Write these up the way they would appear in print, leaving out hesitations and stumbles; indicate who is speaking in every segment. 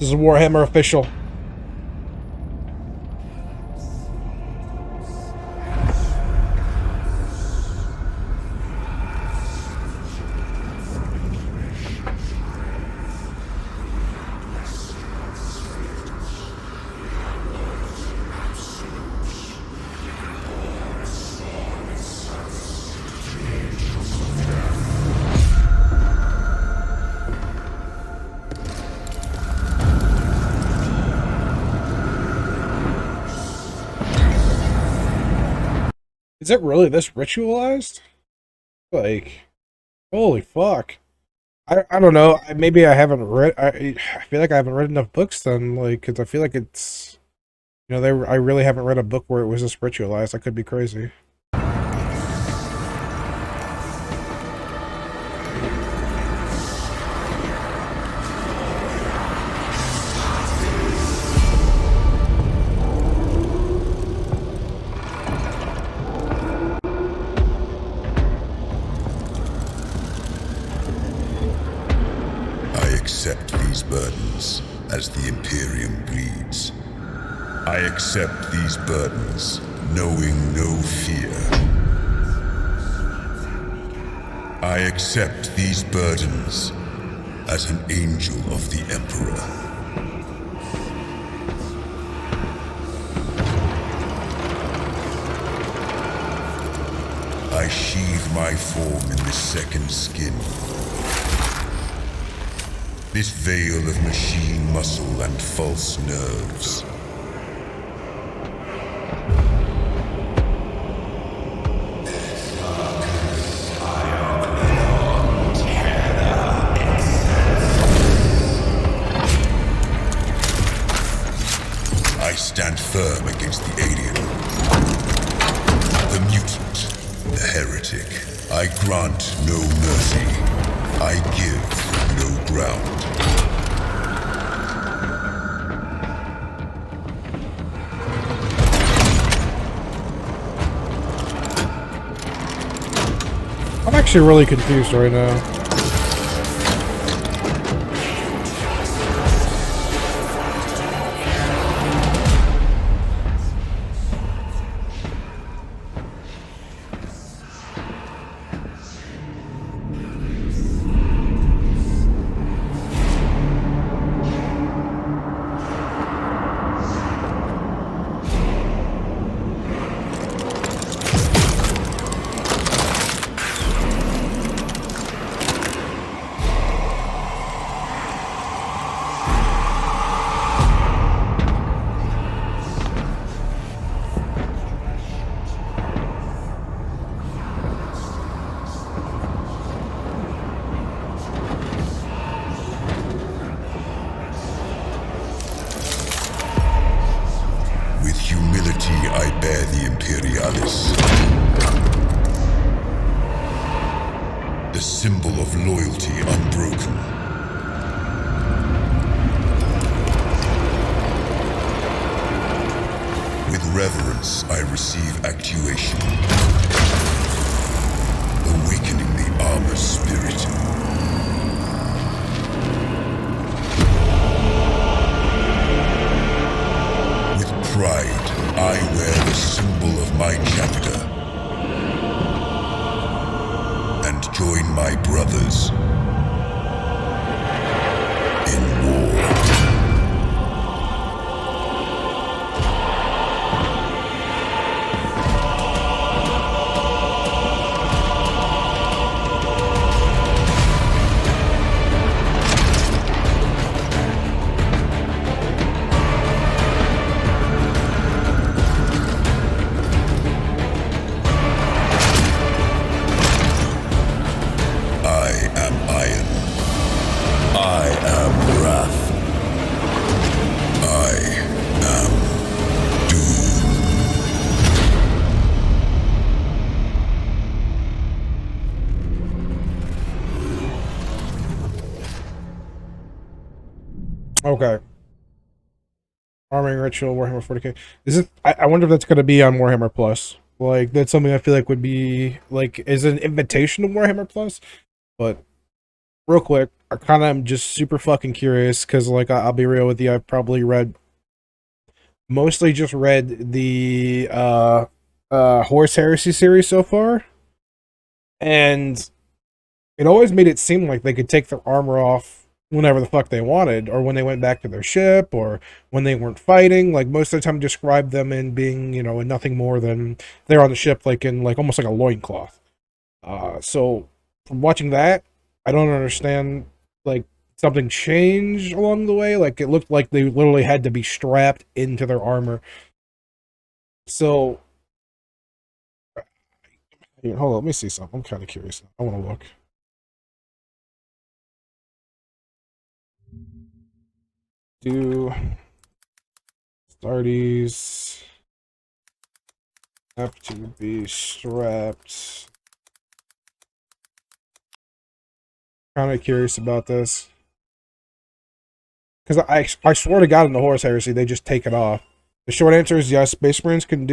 Speaker 1: This is Warhammer official. Is it really this ritualized? Like, holy fuck. I don't know. Maybe I haven't read. I feel like I haven't read enough books then. Like, because I feel like it's. You know, I really haven't read a book where it was this ritualized. I could be crazy.
Speaker 2: Accept these burdens as the Imperium bleeds. I accept these burdens, knowing no fear. I accept these burdens as an angel of the Emperor. I sheathe my form in this second skin. This veil of machine muscle and false nerves. I stand firm against the alien, the mutant, the heretic. I grant no mercy. I give no ground.
Speaker 1: I'm actually really confused right now.
Speaker 2: The symbol of loyalty unbroken. With reverence, I receive actuation, awakening the armor's spirit. With pride, I wear the symbol of my chapter. Join my brothers in war.
Speaker 1: Okay. Arming Ritual, Warhammer 40k. Is it? I wonder if that's going to be on Warhammer Plus. Like, that's something I feel like would be, like, is an invitation to Warhammer Plus. But real quick, I kind of am just super fucking curious because, like, I'll be real with you. I've probably mostly just read the Horse Heresy series so far, and it always made it seem like they could take their armor off whenever the fuck they wanted, or when they went back to their ship, or when they weren't fighting. Like, most of the time, describe them in being, in nothing more than they're on the ship, like in like almost like a loincloth. So from watching that, I don't understand, like, something changed along the way. Like, it looked like they literally had to be strapped into their armor. So here, hold on, let me see something. I'm kind of curious. I want to look. Do Starties have to be strapped? Kind of curious about this. Because I swear to God, in the Horus Heresy, they just take it off. The short answer is yes. Space Marines can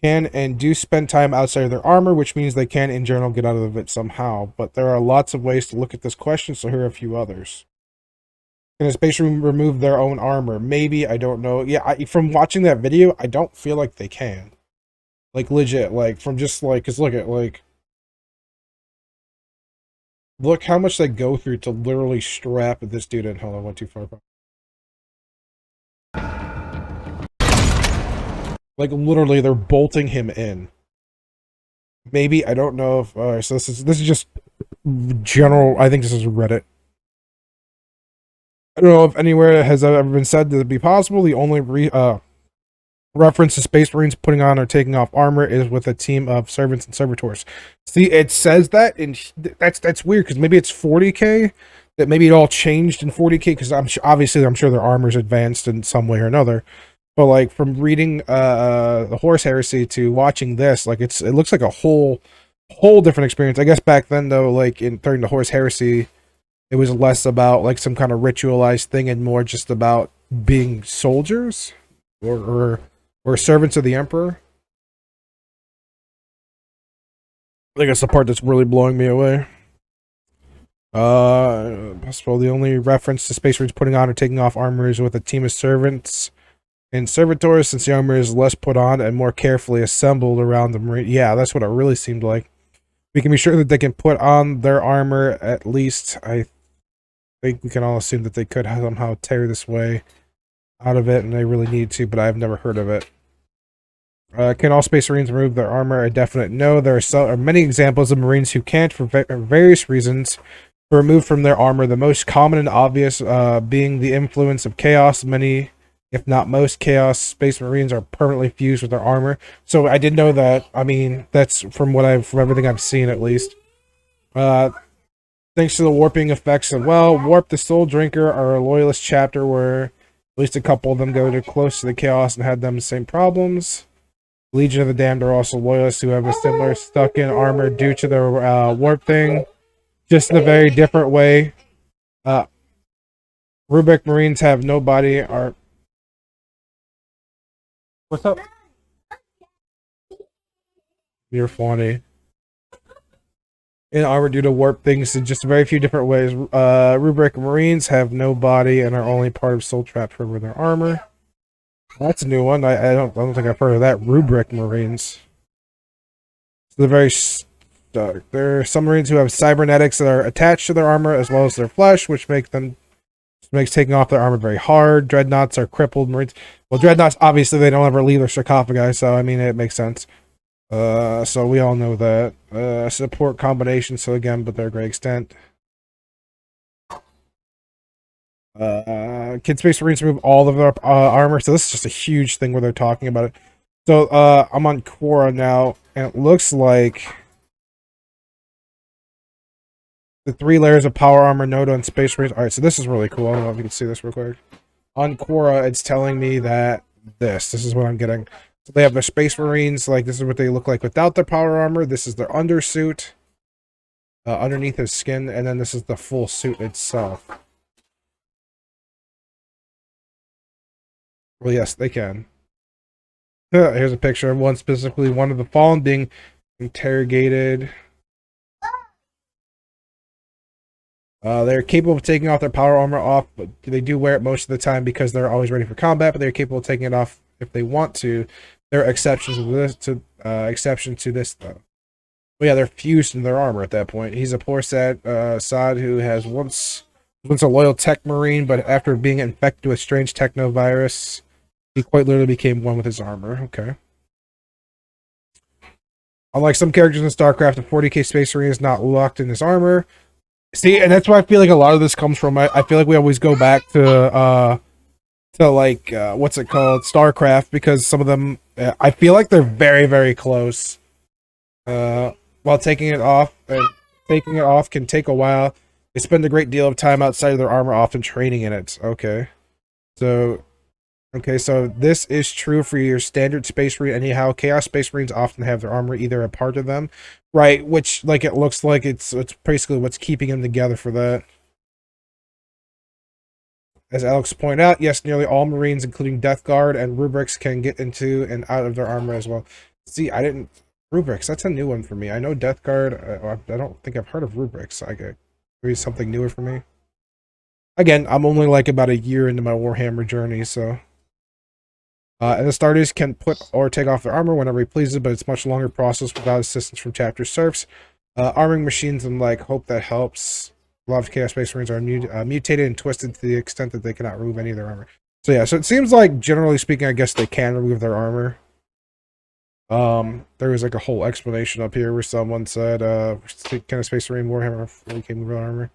Speaker 1: and do spend time outside of their armor, which means they can, in general, get out of it somehow. But there are lots of ways to look at this question, so here are a few others. Can a Space Marine remove their own armor? Maybe, I don't know. Yeah, from watching that video, I don't feel like they can. Like, legit, like, from just, like, because look at, like, look how much they go through to literally strap this dude in. Hold on, I went too far. Like, literally, they're bolting him in. Maybe, I don't know if... Alright, so this is just general... I think this is Reddit. I don't know if anywhere has ever been said that it'd be possible. The only reference to Space Marines putting on or taking off armor is with a team of servants and servitors. See, it says that, and that's weird, because maybe it's 40k, that maybe it all changed in 40k, because obviously I'm sure their armor's advanced in some way or another. But, like, from reading the Horus Heresy to watching this, like, it looks like a whole different experience. I guess back then, though, like, during the Horus Heresy, it was less about, like, some kind of ritualized thing and more just about being soldiers or servants of the Emperor. I think that's the part that's really blowing me away. Possible the only reference to Space Marines putting on or taking off armor is with a team of servants and servitors, since the armor is less put on and more carefully assembled around the Marine. Yeah, that's what it really seemed like. We can be sure that they can put on their armor, at least. I think we can all assume that they could somehow tear this way out of it, and they really need to, but I've never heard of it. Can all Space Marines remove their armor? A definite no. There are many examples of Marines who can't, for various reasons, remove from their armor. The most common and obvious being the influence of chaos. Many, if not most, Chaos Space Marines are permanently fused with their armor. So I did know that. I mean, that's from everything I've seen, at least. Thanks to the warping effects of, well, Warp the Soul Drinker, our Loyalist chapter, where at least a couple of them go too close to the Chaos and had them the same problems. Legion of the Damned are also Loyalists who have a similar stuck-in armor due to their warp thing, just in a very different way. Rubric Marines have no body. What's up? You're funny. In armor due to warp things in just very few different ways. Rubric Marines have no body and are only part of Soul Trap for their armor. That's a new one. I don't think I've heard of that. Rubric Marines. So they're very there are some Marines who have cybernetics that are attached to their armor as well as their flesh, which makes taking off their armor very hard. Dreadnoughts are crippled Marines. Well, Dreadnoughts, obviously, they don't ever leave their sarcophagi, so, I mean, it makes sense. So we all know that. Support combinations, so again, but they're a great extent. Can Space Marines remove all of their armor? So this is just a huge thing where they're talking about it. So I'm on Quora now, and it looks like the 3 layers of power armor node on Space Marines. Alright, so this is really cool. I don't know if you can see this real quick. On Quora, it's telling me that this is what I'm getting. So they have their Space Marines, like, this is what they look like without their power armor. This is their undersuit, underneath their skin, and then this is the full suit itself. Well, yes, they can. Here's a picture of one, specifically one of the Fallen being interrogated. They're capable of taking off their power armor off, but they do wear it most of the time because they're always ready for combat. But they're capable of taking it off if they want to. There are exceptions to this. Exception to this though. But yeah, they're fused in their armor at that point. He's a poor Sod who has once a loyal tech marine, but after being infected with strange techno virus, he quite literally became one with his armor. Okay. Unlike some characters in StarCraft, the 40k Space Marine is not locked in his armor. See, and that's why I feel like a lot of this comes from. I feel like we always go back to like what's it called, StarCraft, because some of them I feel like they're very very close. While taking it off can take a while. They spend a great deal of time outside of their armor, often training in it. So this is true for your standard Space Marine. Anyhow, Chaos Space Marines often have their armor either a part of them, right? Which, like, it looks like it's basically what's keeping them together for that. As Alex pointed out, yes, nearly all Marines, including Death Guard and Rubrics, can get into and out of their armor as well. See, I didn't... Rubrics, that's a new one for me. I know Death Guard. I don't think I've heard of Rubrics. Maybe something newer for me. Again, I'm only like about a year into my Warhammer journey, so... and the starters can put or take off their armor whenever he pleases, but it's a much longer process without assistance from chapter serfs. Arming machines and like hope that helps. A lot of Chaos Space Marines are mutated and twisted to the extent that they cannot remove any of their armor. So yeah, so it seems like generally speaking, I guess they can remove their armor. There was like a whole explanation up here where someone said, "Can a Space Marine Warhammer really can remove their armor?"